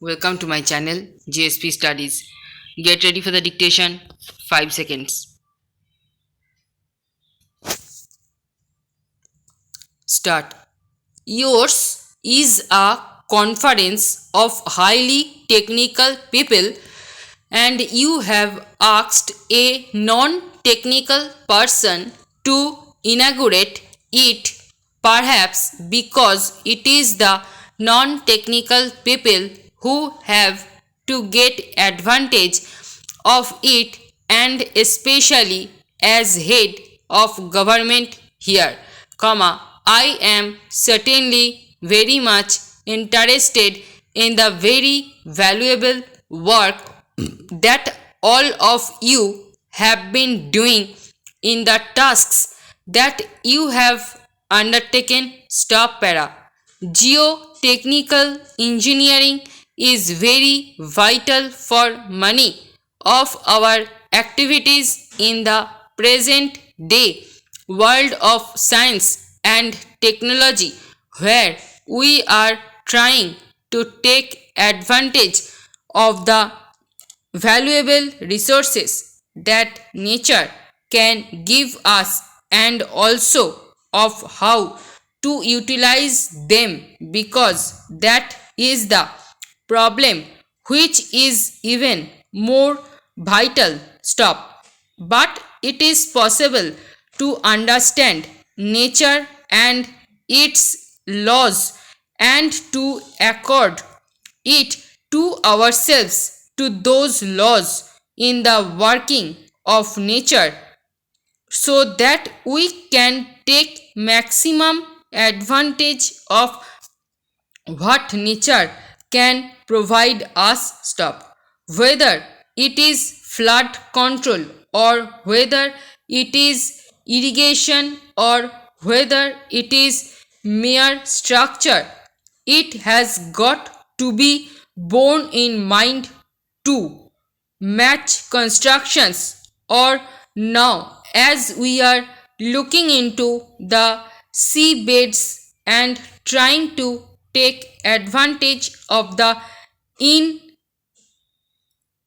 Welcome to my channel JSP Studies. Get ready for the dictation. 5 seconds. Start. Yours is a conference of highly technical people and you have asked a non-technical person to inaugurate it, perhaps because it is the non-technical people who have to get advantage of it, and especially as head of government here, I am certainly very much interested in the very valuable work that all of you have been doing in the tasks that you have undertaken. Stop para. Geotechnical engineering is very vital for many of our activities in the present day world of science and technology, where we are trying to take advantage of the valuable resources that nature can give us, and also of how to utilize them, because that is the problem which is even more vital. Stop. But it is possible to understand nature and its laws and to accord it to ourselves to those laws in the working of nature, so that we can take maximum advantage of what nature can provide us. Stop. Whether it is flood control, or whether it is irrigation, or whether it is mere structure, it has got to be borne in mind to match constructions. Or now, as we are looking into the seabeds and trying to take advantage of the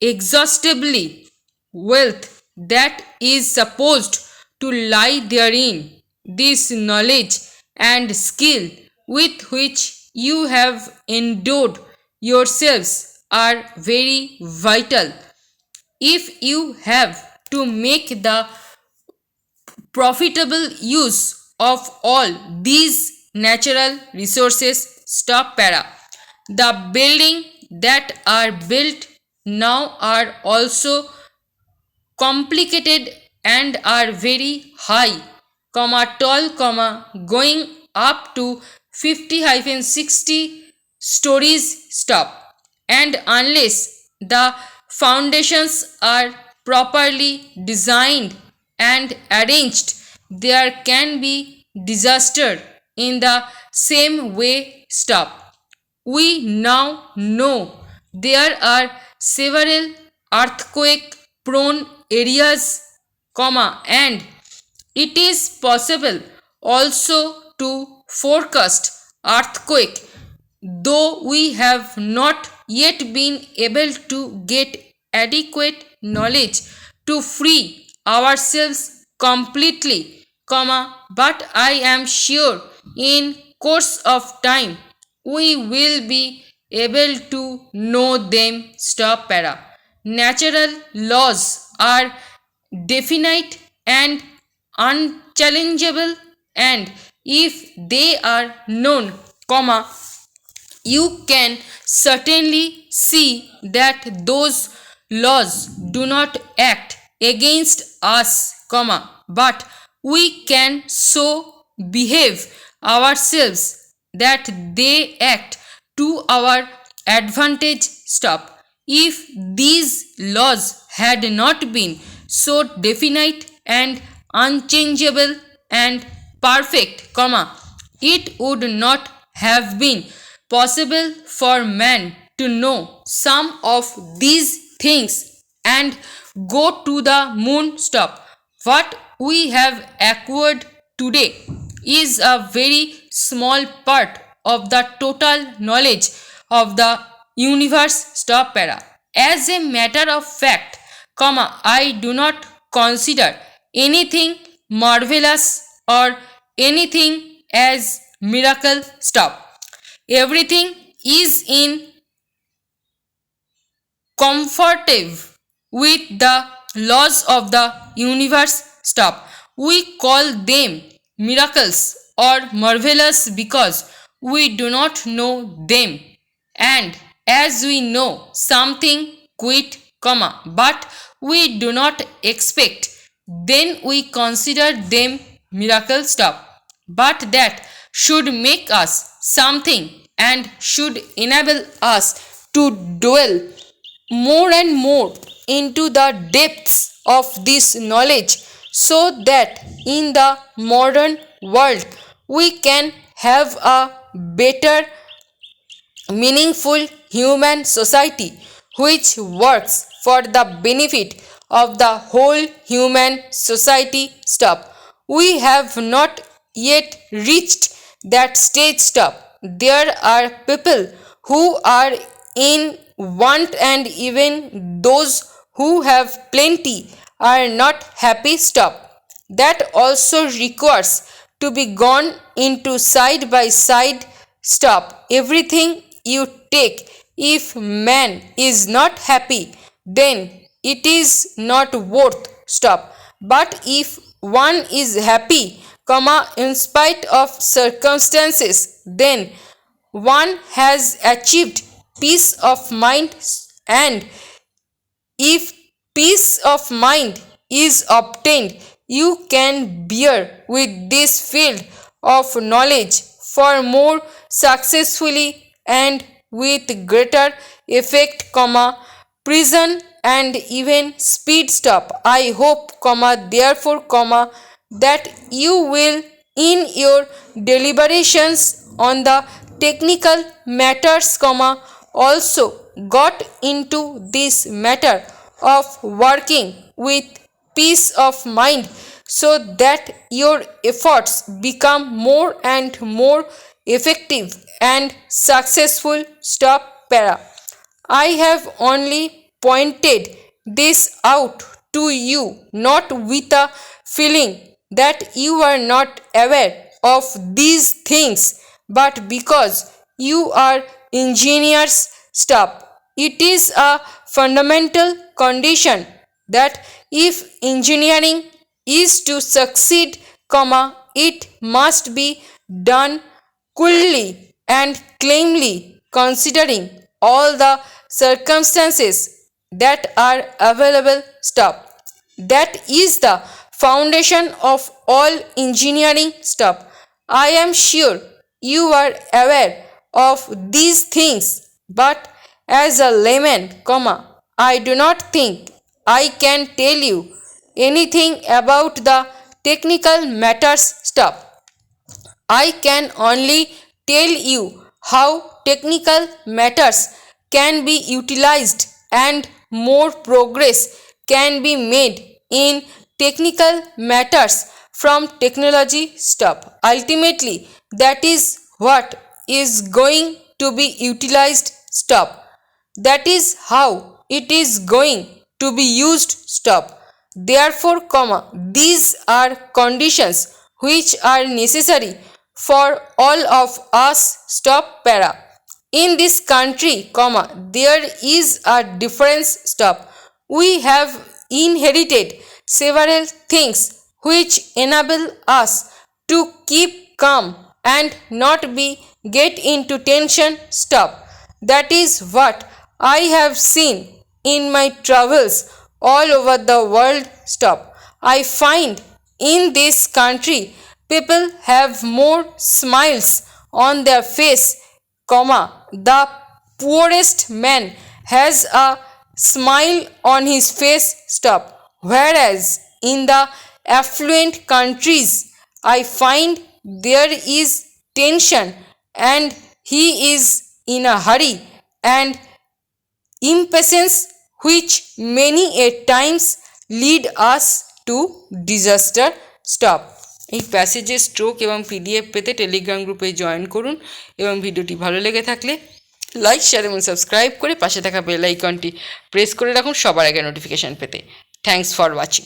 inexhaustibly wealth that is supposed to lie therein, this knowledge and skill with which you have endowed yourselves are very vital. If you have to make the profitable use of all these natural resources. Stop para. The building that are built now are also complicated and are very high, tall, going up to 50-60 stories. Stop. And unless the foundations are properly designed and arranged, there can be disaster in the same way. Stop. We now know there are several earthquake prone areas, and it is possible also to forecast earthquake, though we have not yet been able to get adequate knowledge to free ourselves completely, but I am sure in course of time we will be able to know them. Stop para. Natural laws are definite and unchallengeable, and if they are known, you can certainly see that those laws do not act against us, but we can so behave ourselves that they act to our advantage. Stop. If these laws had not been so definite and unchangeable and perfect, it would not have been possible for man to know some of these things and go to the moon. Stop. What we have acquired today is a very small part of the total knowledge of the universe. Stop para. As a matter of fact, comma, I do not consider anything marvelous or anything as miracle. Stop. Everything is in comfortive with the laws of the universe. Stop. We call them miracles or marvelous because we do not know them, and as we know something quit, comma, but we do not expect, then we consider them miracle. Stop. But that should make us something and should enable us to dwell more and more into the depths of this knowledge, so that in the modern world we can have a better, meaningful human society which works for the benefit of the whole human society. Stop. We have not yet reached that stage. Stop. There are people who are in want, and even those who have plenty are not happy. Stop. That also requires to be gone into side by side. Stop. Everything you take, if man is not happy, then it is not worth. Stop. But if one is happy, comma, in spite of circumstances, then one has achieved peace of mind. And if peace of mind is obtained, you can bear with this field of knowledge for more successfully and with greater effect, comma, precision and even speed. Stop. I hope, comma, therefore, comma, that you will in your deliberations on the technical matters, comma, also got into this matter of working with peace of mind, so that your efforts become more and more effective and successful. Stop para. I have only pointed this out to you not with a feeling that you are not aware of these things, but because you are engineers. Stop. It is a fundamental condition that if engineering is to succeed, comma, it must be done coolly and calmly, considering all the circumstances that are available. Stop. That is the foundation of all engineering. Stop. I am sure you are aware of these things, but as a layman, comma, I do not think I can tell you anything about the technical matters. Stop. I can only tell you how technical matters can be utilized and more progress can be made in technical matters from technology. Stop. Ultimately, that is what is going to be utilized. Stop. That is how it is going to be used. Stop. Therefore, comma, these are conditions which are necessary for all of us. Stop para. In this country, comma, there is a difference. Stop. We have inherited several things which enable us to keep calm and not be get into tension. Stop. That is what I have seen in my travels all over the world. Stop. I find in this country people have more smiles on their face, comma, the poorest man has a smile on his face. Stop. Whereas in the affluent countries, I find there is tension and he is in a hurry and impatience, which many a times lead us to disaster. Stop. এই প্যাসেজের stroke এবং PDF পেতে Telegram গ্রুপে join করুন এবং ভিডিওটি ভালো লেগে থাকলে লাইক শেয়ার এবং সাবস্ক্রাইব করে পাশে থাকা বেল আইকনটি প্রেস করে রাখুন সবার আগে নোটিফিকেশান পেতে। Thanks for watching.